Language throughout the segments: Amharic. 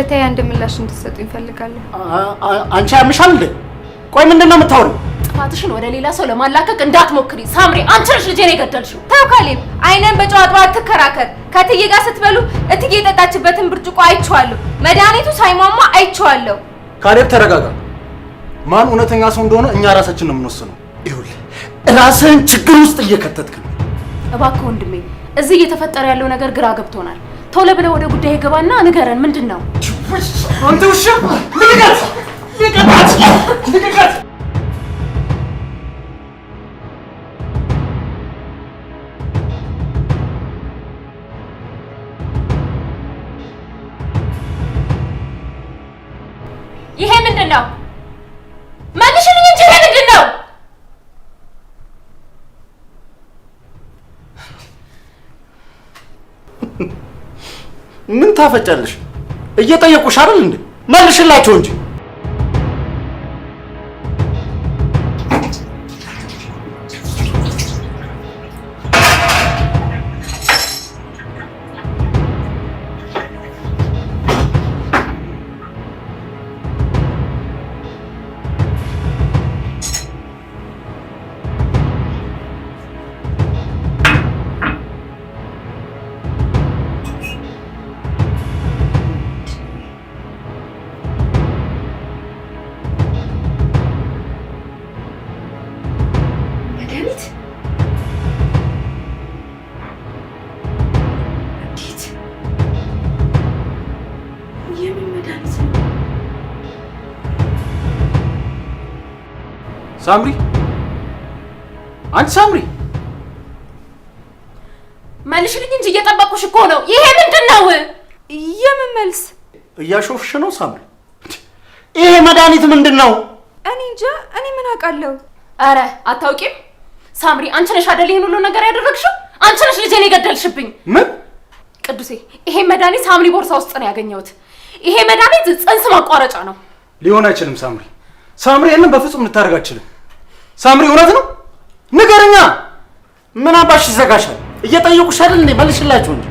ለውለታዬ አንድ ምላሽ እንድትሰጡኝ እፈልጋለሁ። አንቺ ያምሻል እንዴ? ቆይ ምንድነው የምታወሪው? ጥፋትሽን ወደ ሌላ ሰው ለማላከክ እንዳትሞክሪ ሳምሪ። አንቺ ነሽ ልጄን የገደልሽው። ተው ካሌብ፣ አይነን በጨዋታ አትከራከር። ከትዬ ጋር ስትበሉ እትዬ የጠጣችበትን ብርጭቆ አይቼዋለሁ። መድኃኒቱ ሳይሟሟ አይቼዋለሁ። ካሌብ ተረጋጋ። ማን እውነተኛ ሰው እንደሆነ እኛ ራሳችን ነው የምንወስነው። ይኸውልህ ራስህን ችግር ውስጥ እየከተትክ ነው። እባክህ ወንድሜ፣ እዚህ እየተፈጠረ ያለው ነገር ግራ ገብቶናል። ቶሎ ብለህ ወደ ጉዳይ ገባና ንገረን፣ ምንድን ነው? አንተ ውሻ! ልቀቃት! ልቀቃት! ልቀቃት! ይሄ ምንድን ነው? መልሽልኝ እንጂ ይሄ ምንድን ነው? ምን ታፈጫለሽ? እየጠየቁሽ አይደል እንዴ? መልሽላቸው እንጂ። ሳምሪ፣ አንቺ ሳምሪ፣ መልሽልኝ እንጂ እየጠበቁሽ እኮ ነው። ይሄ ምንድን ነው? የምን መልስ? እያሾፍሽ ነው ሳምሪ? ይሄ መድኃኒት ምንድን ነው? እኔ እንጃ። እኔ ምን አውቃለሁ? አረ አታውቂም? ሳምሪ፣ አንቺ ነሽ አይደል ይሄን ሁሉ ነገር ያደረግሽው? አንቺ ነሽ ልጄን የገደልሽብኝ። ምን? ቅዱሴ፣ ይሄ መድኃኒት ሳምሪ ቦርሳ ውስጥ ነው ያገኘሁት። ይሄ መድኃኒት ጽንስ ማቋረጫ ነው። ሊሆን አይችልም ሳምሪ። ሳምሪ ይሄንን በፍጹም ልታደርግ አትችልም። ሳምሪ እውነት ነው? ንገረኛ። ምን አባሽ ይዘጋሻል? እየጠየቁሽ አይደል እንዴ? መልሽላቸው እንጂ።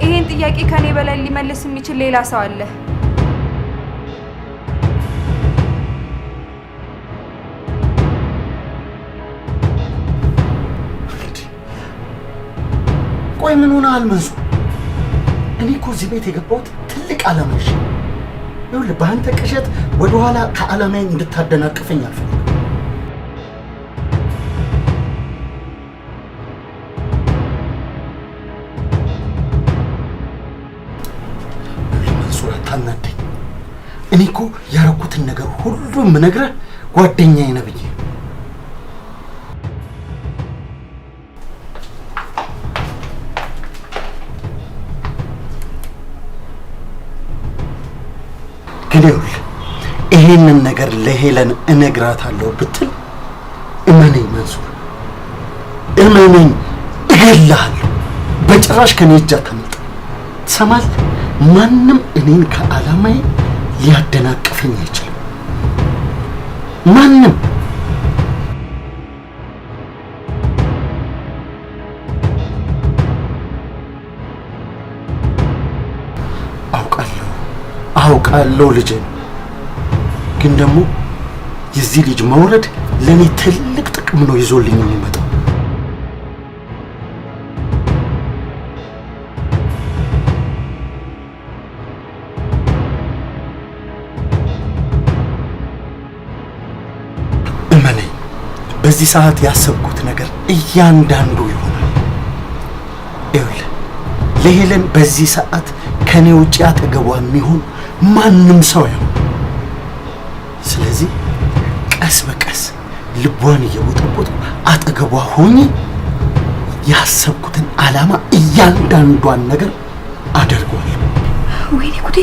ይሄን ጥያቄ ከኔ በላይ ሊመልስ የሚችል ሌላ ሰው አለ? ቆይ ምን ሆነሃል መንሱ? እኔ እኮ እዚህ ቤት የገባሁት ትልቅ ዓላማ ይዤ። ይኸውልህ በአንተ ቅዠት ወደኋላ ከዓላማዬ እንድታደናቅፈኝ አልፈልግም። መንሱር አታናደኝ። እኔ እኮ ያረኩትን ነገር ሁሉ የምነግርህ ጓደኛዬ ነህ ብዬ። ግን ይኸውልህ ይሄንን ነገር ለሄለን እነግራታለሁ ብትል እመነኝ መንሱር፣ እመነኝ፣ እገልሃለሁ። በጭራሽ ከኔ እጅ አታመልጥም። ትሰማለህ? ማንም እኔን ከዓላማዬ ሊያደናቅፈኝ አይችልም። ማንም። አውቃለሁ ልጄ፣ ግን ደግሞ የዚህ ልጅ መውረድ ለኔ ትልቅ ጥቅም ነው ይዞልኝ የሚመጣው። እመነኝ፣ በዚህ ሰዓት ያሰብኩት ነገር እያንዳንዱ ይሆናል። ይኸውልህ ለሄለን በዚህ ሰዓት ከኔ ውጪ አጠገቧ የሚሆን ማንም ሰው ያው። ስለዚህ ቀስ በቀስ ልቧን እየቦጠቦጥኩ አጠገቧ ሆኜ ያሰብኩትን ዓላማ እያንዳንዷን ነገር አደርገዋለሁ። ወይኔ ጉዴ!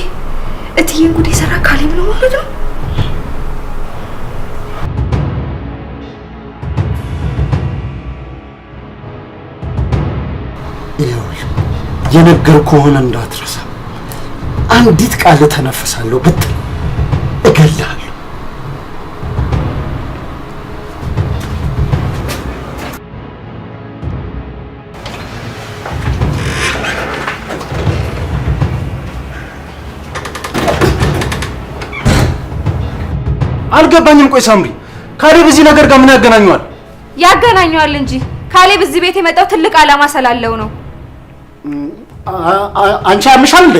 እትዬን ጉዴ ሰራ ካሌብ ነው ማለት ነው። ይኸውልህ የነገርኩህን እንዳትረሳ። አንዲት ቃል ተነፍሳለሁ ብትል እገልሃለሁ። አልገባኝም። ቆይ ሳምሪ፣ ካሌብ እዚህ ነገር ጋር ምን ያገናኘዋል? ያገናኘዋል እንጂ ካሌብ እዚህ ቤት የመጣው ትልቅ ዓላማ ስላለው ነው። አንቺ ያምሻል እንዴ?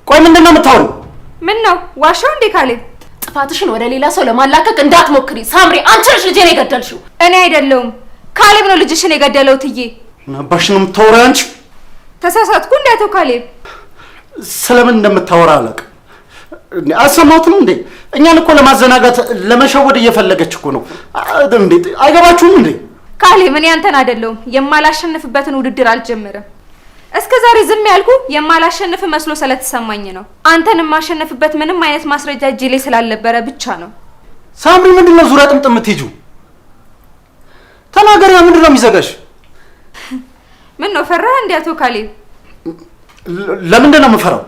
ቆይ ምንድነው የምታወሪው? ምን ነው ዋሻው እንዴ? ካሌብ ጥፋትሽን ወደ ሌላ ሰው ለማላከክ እንዳትሞክሪ ሳምሪ። አንቺ ነሽ ልጄን የገደልሽው። እኔ አይደለሁም፣ ካሌብ ነው ልጅሽን የገደለው። ትዬ ናባሽ ነው የምታወሪው አንቺ? ተሳሳትኩ እንዴ አቶ ካሌብ? ስለምን እንደምታወራ አላውቅም። አሰማሁትም እንዴ? እኛን እኮ ለማዘናጋት ለመሸወድ እየፈለገች እኮ ነው እንዴ? አይገባችሁም እንዴ? ካሌብ እኔ አንተን አይደለሁም የማላሸንፍበትን ውድድር አልጀምርም። እስከ ዛሬ ዝም ያልኩ የማላሸንፍ መስሎ ስለተሰማኝ ነው። አንተን የማሸንፍበት ምንም አይነት ማስረጃ እጄ ላይ ስላልነበረ ብቻ ነው። ሳምሪ ምንድነው ዙሪያ ጥምጥም የምትሄጂው? ተናገሪያ፣ ምንድነው የሚዘጋሽ? ምን ነው ፈራህ እንዴ አቶ ካሌብ? ለምንድን ነው የምፈራው?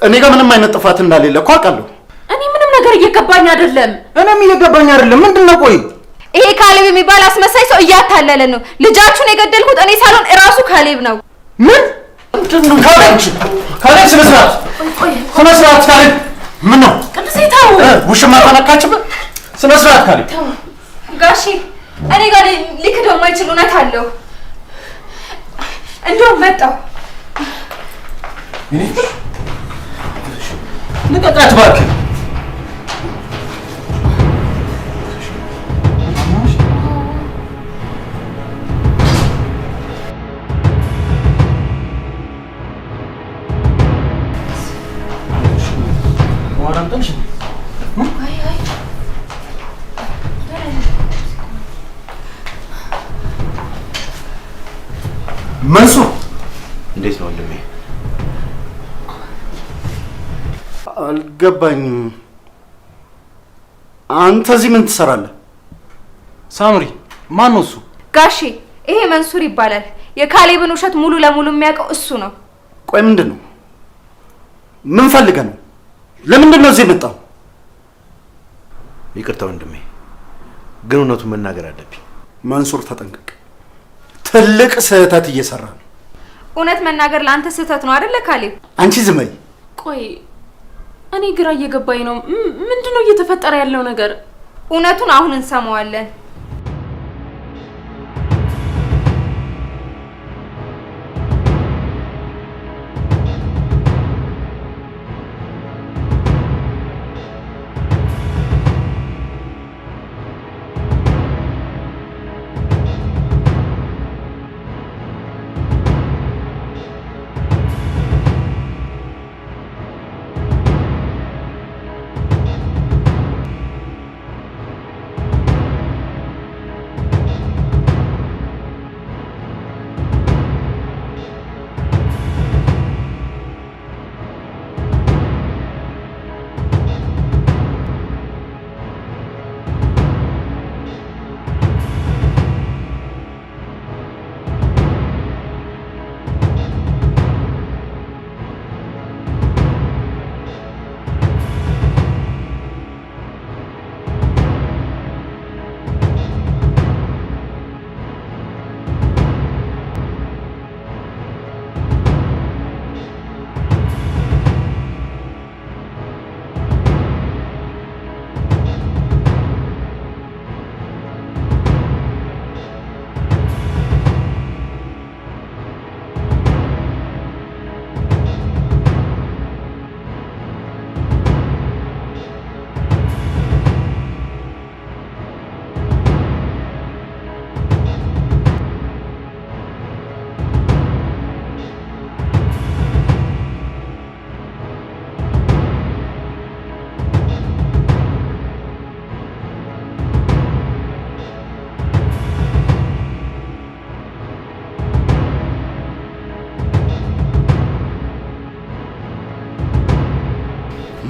እኔ ጋር ምንም አይነት ጥፋት እንዳሌለ እኮ አውቃለሁ። እኔ ምንም ነገር እየገባኝ አይደለም። እኔም እየገባኝ አይደለም። ምንድነው? ቆይ ይሄ ካሌብ የሚባል አስመሳይ ሰው እያታለለን ነው። ልጃችሁን የገደልኩት እኔ ሳልሆን እራሱ ካሌብ ነው። ምን? ካሌብ ስነ ስርዓት፣ ስነ ስርዓት ካሌብ። ምን ነው ቅዱሴ ተው። ውሽማ ተነካችበት። ስነ ስርዓት ካሌብ። ጋሺ እኔ ጋር ሊክደው የማይችል እውነት አለው። እንደውም መጣው። ልቀቃት እባክህ። መንሱር እንዴት ነው ወንድሜ? አልገባኝም። አንተ እዚህ ምን ትሰራለህ? ሳምሪ ማን ነው እሱ? ጋሺ ይሄ መንሱር ይባላል። የካሌብን ውሸት ሙሉ ለሙሉ የሚያውቀው እሱ ነው። ቆይ ምንድን ነው? ምን ፈልገህ ነው? ለምንድን ነው እዚህ የመጣው? ይቅርታ ወንድሜ፣ ግን እውነቱን መናገር አለብኝ። መንሱር ተጠንቀቅ፣ ትልቅ ስህተት እየሰራ ነው። እውነት መናገር ለአንተ ስህተት ነው አይደለ ካሌብ? አንቺ ዝም በይ። ቆይ እኔ ግራ እየገባኝ ነው። ምንድነው እየተፈጠረ ያለው ነገር? እውነቱን አሁን እንሰማዋለን።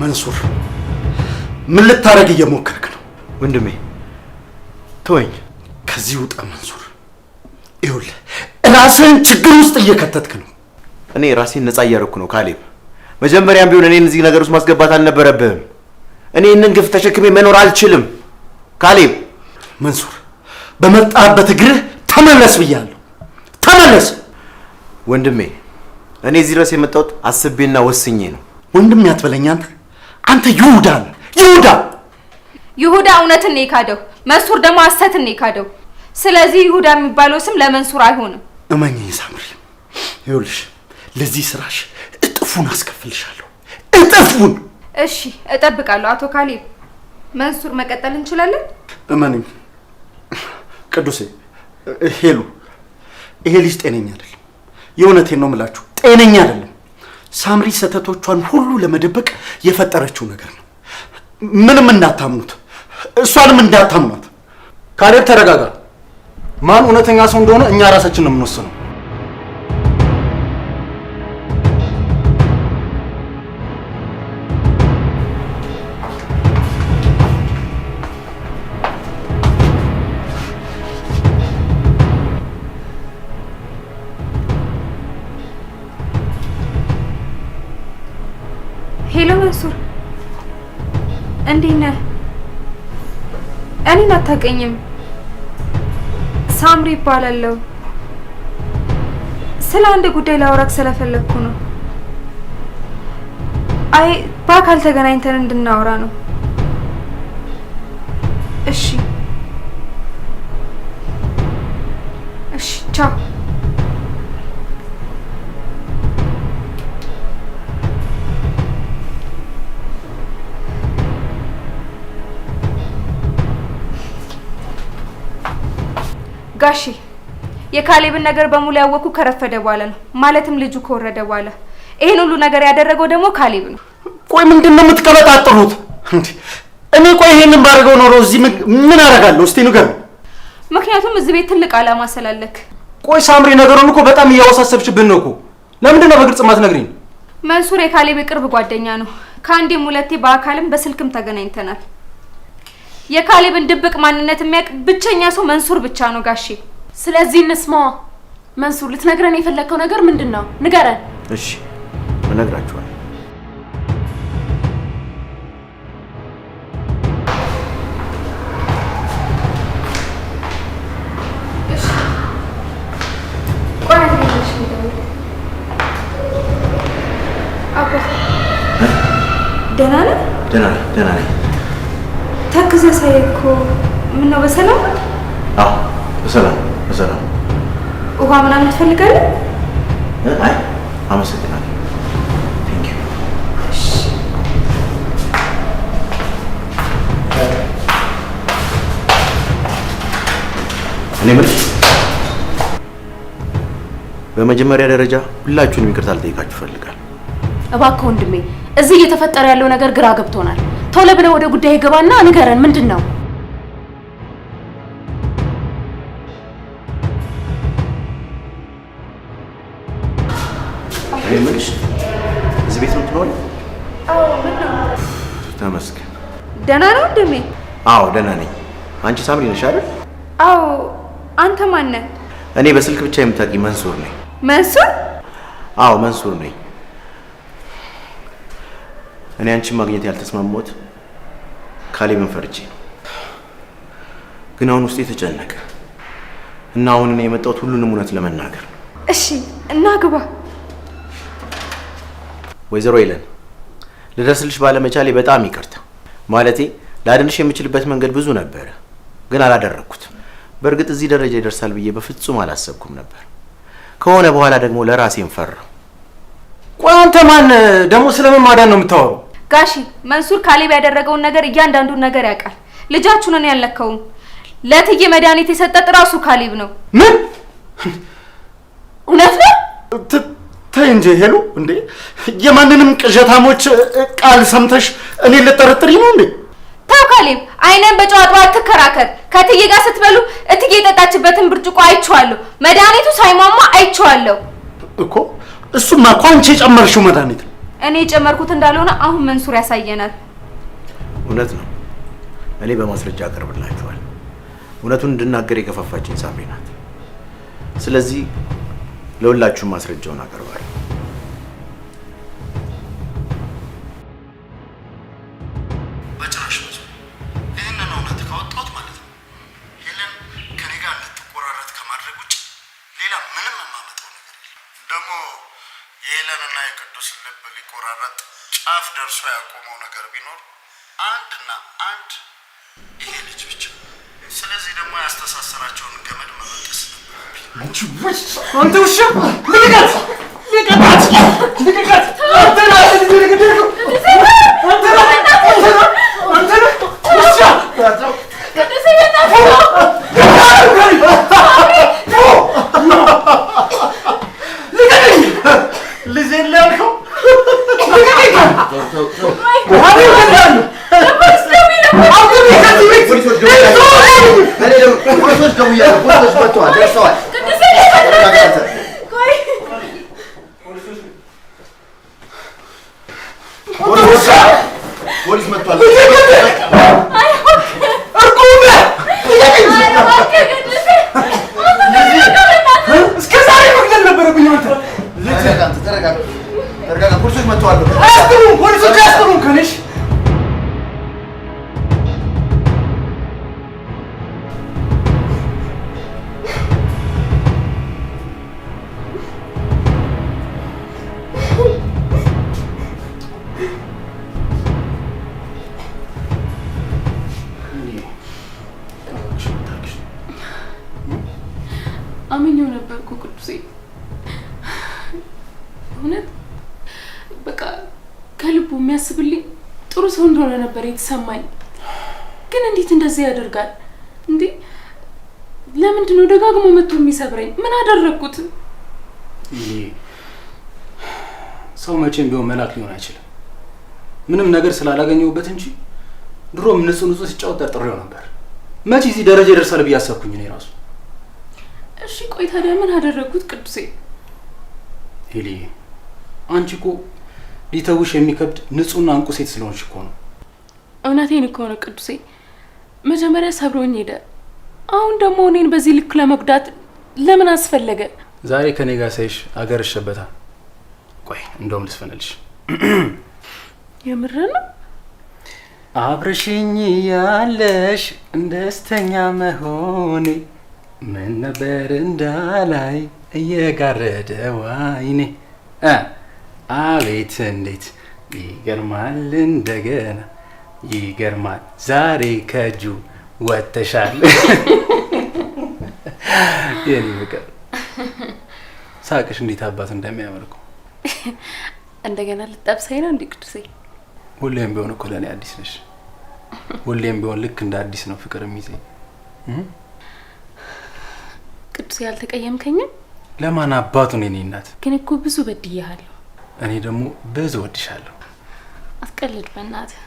መንሱር ምን ልታረግ እየሞከርክ ነው? ወንድሜ ተወኝ። ከዚህ ውጣ መንሱር። ይኸውልህ ራስህን ችግር ውስጥ እየከተትክ ነው። እኔ ራሴን ነፃ እያደረኩ ነው ካሌብ። መጀመሪያም ቢሆን እኔን እዚህ ነገር ውስጥ ማስገባት አልነበረብህም። እኔ ይህንን ግፍ ተሸክሜ መኖር አልችልም ካሌብ። መንሱር በመጣበት እግርህ ተመለስ ብያለሁ። ተመለስ ወንድሜ። እኔ እዚህ ድረስ የመጣሁት አስቤና ወስኜ ነው። ወንድሜ አትበለኝ አንተ። አንተ ይሁዳ ነህ። ይሁዳ እውነትን ነው የካደው፣ መንሱር ደግሞ ሐሰትን ነው የካደው። ስለዚህ ይሁዳ የሚባለው ስም ለመንሱር አይሆንም። እመኚኝ ሳምሪ፣ ይኸውልሽ ለዚህ ስራሽ እጥፉን አስከፍልሻለሁ፣ እጥፉን። እሺ እጠብቃለሁ። አቶ ካሌብ፣ መንሱር መቀጠል እንችላለን? እመኚኝ ቅዱሴ፣ ሄሉ፣ ይሄ ልጅ ጤነኛ አይደለም። የእውነቴን ነው የምላችሁ፣ ጤነኛ አይደለም። ሳምሪ ስህተቶቿን ሁሉ ለመደበቅ የፈጠረችው ነገር ነው። ምንም እንዳታምኑት፣ እሷንም እንዳታምኗት። ካሌብ ተረጋጋ። ማን እውነተኛ ሰው እንደሆነ እኛ ራሳችን ነው የምንወስነው። ሄሎ መንሱር፣ እንዴት ነህ? እኔን አታውቀኝም? ሳምሪ ይባላለሁ። ስለ አንድ ጉዳይ ላወራክ ስለፈለግኩ ነው። አይ በአካል ተገናኝተን እንድናወራ ነው። እሺ እሺ፣ ቻው። ጋሺ የካሌብን ነገር በሙሉ ያወኩ ከረፈደ በኋላ ነው። ማለትም ልጁ ከወረደ በኋላ። ይሄን ሁሉ ነገር ያደረገው ደግሞ ካሌብ ነው። ቆይ ምንድነው የምትቀበጣጥሩት? እኔ ቆይ ይሄንን ባደረገው ኖሮ እዚህ ምን አደርጋለሁ? እስቲ ንገር። ምክንያቱም እዚህ ቤት ትልቅ አላማ ስላለክ። ቆይ ሳምሪ፣ ነገሩን እኮ በጣም እያወሳሰብሽብን ነው እኮ። ለምንድን ነው በግልጽ ማትነግሪኝ? መንሱር የካሌብ የቅርብ ጓደኛ ነው። ከአንዴም ሁለቴ በአካልም በስልክም ተገናኝተናል። የካሌብን ድብቅ ማንነት የሚያውቅ ብቸኛ ሰው መንሱር ብቻ ነው ጋሼ። ስለዚህ እንስማዋ። መንሱር፣ ልትነግረን የፈለከው ነገር ምንድን ነው? ንገረን። እሺ እነግራችኋለሁ። ደህና ነህ? ደህና ነኝ። ተክዘህ ሳይህ እኮ ምነው በሰላም? አዎ በሰላም። ውሃ ምናምን ትፈልጋለህ? አይ አመሰግናለሁ። ቴንክ ዩ። እኔ ምን በመጀመሪያ ደረጃ ሁላችሁንም ይቅርታ ልጠይቃችሁ እፈልጋለሁ። እባክህ ወንድሜ፣ እዚህ እየተፈጠረ ያለው ነገር ግራ ገብቶናል። ቶሎ ብለህ ወደ ጉዳይ ገባና ንገረን፣ ምንድን ነው? እሺ እዚህ ቤት ነው የምትኖሪው? አዎ። ምን ነው? ተመስገን። ደህና ነው ወንድሜ? አዎ ደህና ነኝ። አንቺ ሳምሪ ነሽ አይደል? አዎ። አንተ ማን ነህ? እኔ በስልክ ብቻ የምታውቂኝ መንሱር ነኝ። መንሱር? አዎ መንሱር ነኝ። እኔ አንቺን ማግኘት ያልተስማማሁት ካሌብን ፈርቼ ነው። ግን አሁን ውስጤ ተጨነቀ እና አሁን እኔ የመጣሁት ሁሉንም እውነት ለመናገር ነው። እሺ እና ግባ። ወይዘሮ ሄለን፣ ልደርስልሽ ባለመቻሌ በጣም ይቅርታ። ማለቴ ላድንሽ የምችልበት መንገድ ብዙ ነበረ፣ ግን አላደረኩትም። በእርግጥ እዚህ ደረጃ ይደርሳል ብዬ በፍጹም አላሰብኩም ነበር። ከሆነ በኋላ ደግሞ ለራሴን ፈራሁ። ቆይ አንተ ማን ደግሞ ስለምን ማዳን ነው የምታወራው? ጋሺ መንሱር ካሌብ ያደረገውን ነገር እያንዳንዱን ነገር ያውቃል። ልጃችሁን እኔ ያልነካውም። ለእትዬ መድኃኒት የሰጠጥ ራሱ ካሌብ ነው። ምን? እውነት ነው? ተይ እንጂ ሄሉ፣ እንዴ የማንንም ቅዠታሞች ቃል ሰምተሽ እኔ ልጠረጥሪ ነው እንዴ? ተው ካሌብ፣ አይነን በጨዋታ አትከራከር። ከእትዬ ጋር ስትበሉ እትዬ የጠጣችበትን ብርጭቆ አይቼዋለሁ። መድኃኒቱ ሳይሟሟ አይቼዋለሁ እኮ። እሱማ እኮ አንቺ የጨመርሽው መድኃኒት ነው። እኔ የጨመርኩት እንዳልሆነ አሁን መንሱር ያሳየናል። እውነት ነው። እኔ በማስረጃ አቀርብላችኋል። እውነቱን እንድናገር የገፋፋችኝ ሳምሪ ናት። ስለዚህ ለሁላችሁም ማስረጃውን አቀርባለሁ። በጭራሽ ይህንን እውነት ካወጣሁት ማለት ነው ሄለን ከኔ ጋር እንድትቆራረጥ ከማድረግ ውጭ ሌላ ምንም የማመጣው ነገር የለም። ደግሞ የሄለንና የቅዱስን ልብ ሊቆራረጥ ጫፍ ደርሶ ያቆመው ነገር ቢኖር አንድና አንድ ይሄ ልጅ ብቻ። ስለዚህ ደግሞ ያስተሳሰራቸውን ገመድ መበጠስ ነበር። አንቺ ውሽ! አንተ ውሻ! ልቀቃት! ልቀቃት! ልቀቃት! አንተ ነህ ልጅ ልቀቃት! አንተ ነህ! አንተ ነህ! ውሻ! ልጄን ላልከው ፖሊስ መጥቷል። እስከ ዛሬ መግደል ነበረብኝ። አንተ ተረጋጋ። ፖሊሶች መጥተዋል። አያስጥሉም፣ ፖሊሶች አያስጥሉም። ከነሽ አምኜው ነበርኩ ቅዱሴ። እውነት በቃ ከልቡ የሚያስብልኝ ጥሩ ሰው እንደሆነ ነበር የተሰማኝ። ግን እንዴት እንደዚህ ያደርጋል እንዴ? ለምንድን ነው ደጋግሞ መጥቶ የሚሰብረኝ? ምን አደረኩት? ሰው መቼም ቢሆን መላክ ሊሆን አይችልም። ምንም ነገር ስላላገኘሁበት እንጂ ድሮም ንጹህ ሲጫወት ጠርጥሬው ነበር። መቼ እዚህ ደረጃ ይደርሳል ብዬ አሰብኩኝ እኔ ራሱ። እሺ ቆይ ታዲያ ምን አደረኩት ቅዱሴ? ሄሊ አንቺ እኮ ሊተውሽ የሚከብድ ንጹህና እንቁ ሴት ስለሆንሽ እኮ ነው። እውነቴን እኮ ነው ቅዱሴ። መጀመሪያ ሰብሮኝ ሄደ። አሁን ደግሞ እኔን በዚህ ልክ ለመጉዳት ለምን አስፈለገ? ዛሬ ከኔ ጋር ሳይሽ አገር እሸበታል። ቆይ እንደውም ልስፈነልሽ። የምር ነው? አብረሽኝ ያለሽ ደስተኛ መሆኔ ምን ነበር እንዳላይ እየጋረደ ዋይኔ። አቤት እንዴት ይገርማል! እንደገና ይገርማል! ዛሬ ከእጁ ወጥተሻል። የኔ ፍቅር ሳቅሽ እንዴት አባቱ እንደሚያመርኩ። እንደገና ልጠብሰኝ ነው እንዴ ቅዱሴ? ሁሌም ቢሆን እኮ ለእኔ አዲስ ነሽ። ሁሌም ቢሆን ልክ እንደ አዲስ ነው ፍቅር የሚይዘኝ። ቅዱሴ አልተቀየምከኝም? ለማን አባቱ ነው? የኔ እናት ግን እኮ ብዙ በድያለሁ። እኔ ደግሞ ብዙ ወድሻለሁ። አትቀልድ በእናትህ።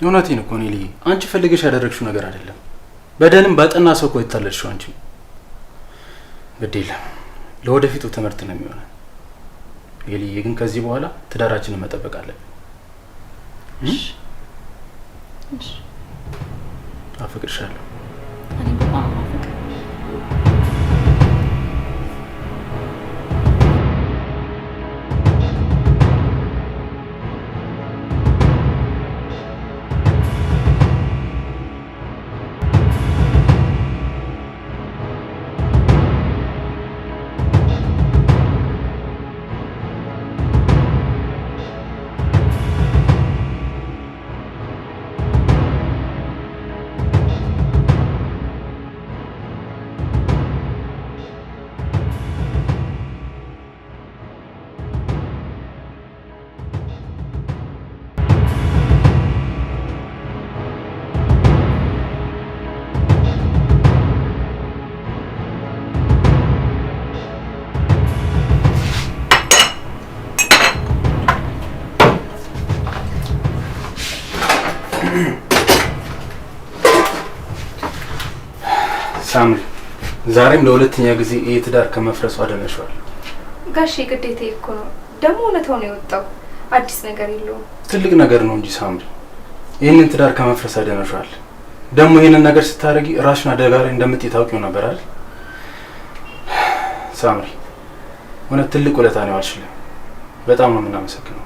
እውነቴን እኮ ነው ልዬ። አንቺ ፈልገሽ ያደረግሽው ነገር አይደለም። በደልም ባጠና ሰው እኮ የታለልሽው አንቺ። ግድ የለም ለወደፊቱ ትምህርት ነው የሚሆነው። ልዬ ግን ከዚህ በኋላ ትዳራችንን መጠበቅ አለብን። እሺ አፈቅርሻለሁ። እኔ በጣም አፈቅር። ሳምሪ ዛሬም ለሁለተኛ ጊዜ ይሄ ትዳር ከመፍረሱ አደነሽዋል። ጋሼ ግዴታዬ እኮ ነው። ደግሞ እውነታው ነው የወጣው። አዲስ ነገር የለውም። ትልቅ ነገር ነው እንጂ ሳምሪ፣ ይህንን ትዳር ከመፍረስ አደነሽዋል። ደግሞ ይህንን ነገር ስታደርጊ ራስሽን አደጋ ላይ እንደምትይ ታውቂው ነበር አይደል? ሳምሪ እውነት ትልቅ ውለታ ነው ያልሽልኝ። በጣም ነው የምናመሰግነው።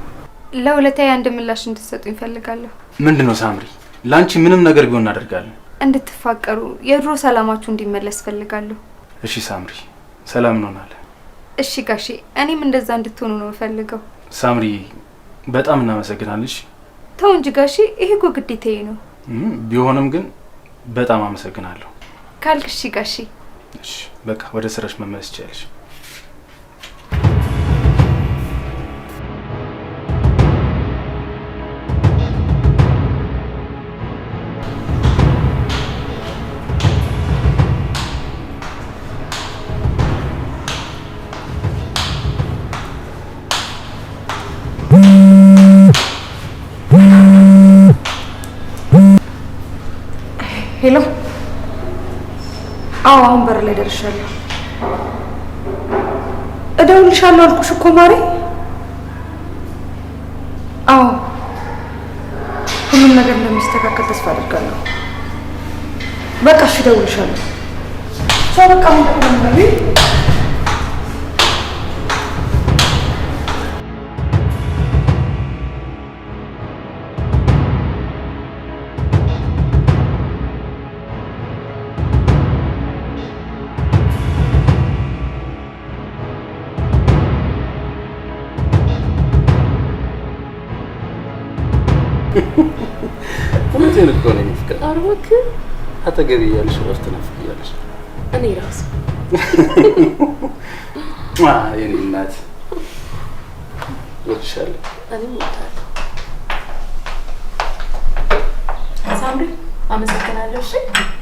ለውለታዬ አንድ ምላሽ እንድትሰጡኝ እፈልጋለሁ። ምንድነው ሳምሪ? ላንቺ ምንም ነገር ቢሆን እናደርጋለን። እንድትፋቀሩ፣ የድሮ ሰላማችሁ እንዲመለስ እፈልጋለሁ። እሺ ሳምሪ፣ ሰላም እንሆናለን። እሺ ጋሼ፣ እኔም እንደዛ እንድትሆኑ ነው የምፈልገው። ሳምሪ በጣም እናመሰግናለሽ። ተው እንጂ ጋሺ፣ ይሄ እኮ ግዴታዬ ነው። ቢሆንም ግን በጣም አመሰግናለሁ ካልክ እሺ ጋሺ። እሺ በቃ ወደ ስራሽ መመለስ ይችላልሽ። ሄሎ። አዎ አሁን በር ላይ ደርሻለሁ። እደውልልሻለሁ አልኩሽ እኮ ማሬ። አዎ ሁሉም ነገር እንደሚስተካከል ተስፋ አድርጋለሁ። በቃ እሺ እደውልልሻለሁ። ቻው። በቃ ምን ነው እውነቴን እኮ ነው የሚፍቀር። ኧረ እባክህ አጠገቤ እያለሽ እረፍት ናፍቂያለሽ። እኔ ራሱ የኔ እናት እወድሻለሁ። እኔም እወድሃለሁ ሳምሪ። አመሰግናለሁ። እሺ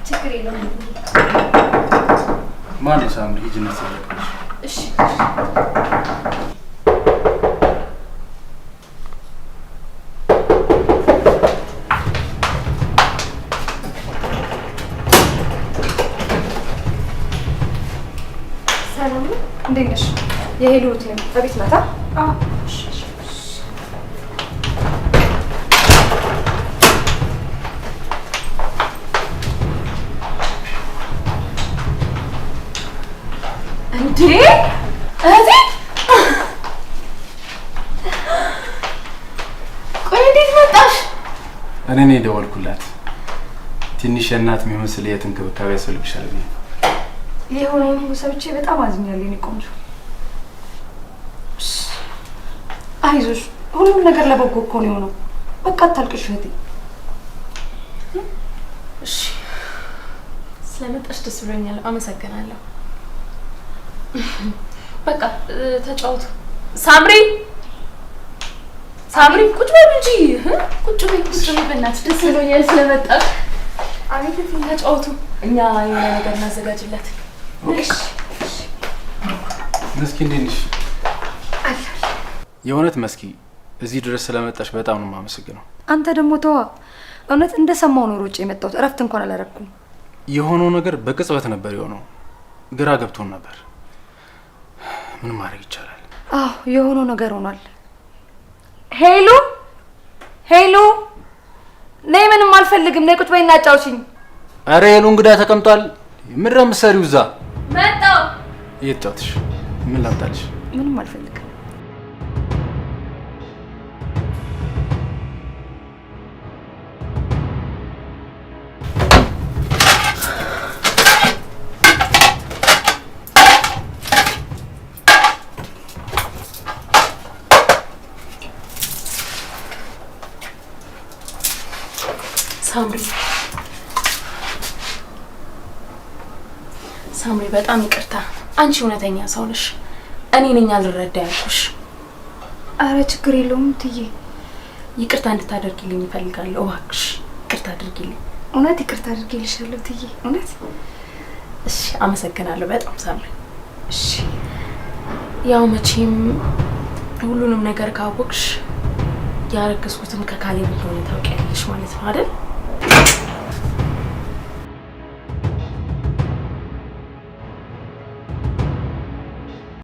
ችግር የለውም። ማነው ሳምሪ? ሂጂና ትሰለቀሽ። እሺ እንዴት ነሽ? የሄሉ ሆቴል በቤት ናታ? አዎ። እንዴ እህቴ፣ ቆይ እንዴት መጣሽ? እኔ ነኝ የደወልኩላት። ትንሽ የእናት የሚመስል የት እንክብካቤ ያስፈልግሻል ብዬ የሆነውን ሁሉ ሰምቼ በጣም አዝኛለሁ። የኔ ቆንጆ አይዞሽ፣ ሁሉም ነገር ለበጎ እኮ ነው የሆነው። በቃ አታልቅሽ እህቴ። እሺ ስለመጣሽ ደስ ብሎኛል። አመሰግናለሁ። በቃ ተጫወቱ። ሳምሪ ሳምሪ ቁጭ በይ እንጂ። ቁጭ በይ በእናትሽ። ደስ ብሎኛል ስለመጣሽ። አቤት ተጫወቱ። እኛ የሆነ ነገር እናዘጋጅላት። መስኪ እንዴት ነሽ? የእውነት መስኪ እዚህ ድረስ ስለመጣሽ በጣም ነው የማመሰግነው። አንተ ደግሞ ተዋ። እውነት እንደሰማው ነው ሮጬ የመጣሁት። እረፍት እንኳን አላረኩም። የሆነው ነገር በቅጽበት ነበር የሆነው። ግራ ገብቶን ነበር። ምን ማድረግ ይቻላል? አዎ የሆነው ነገር ሆኗል። ሄሎ ሄሎ፣ ነይ። ምንም አልፈልግም። ነይ ቁጭ በይና አጫውሽኝ። አረ ሄሎ፣ እንግዳ ተቀምጧል። ምንድን ነው የምትሰሪው እዛ? መጣሁ። እየተጫወትሽ። ምን ላምጣልሽ? ምንም አልፈልግም። ሳምሪ በጣም ይቅርታ። አንቺ እውነተኛ ሰው ነሽ። እኔ ነኝ አልረዳ ያልኩሽ። አረ ችግር የለውም ትዬ። ይቅርታ እንድታደርጊልኝ እፈልጋለሁ። እባክሽ ይቅርታ አድርጊልኝ። እውነት ይቅርታ አድርጊልሻለሁ ትዬ። እውነት እሺ። አመሰግናለሁ በጣም ሳምሪ። እሺ ያው መቼም ሁሉንም ነገር ካወቅሽ ያረገዝኩትም ከካሌብ እንደሆነ ታውቂያለሽ ማለት ነው አይደል?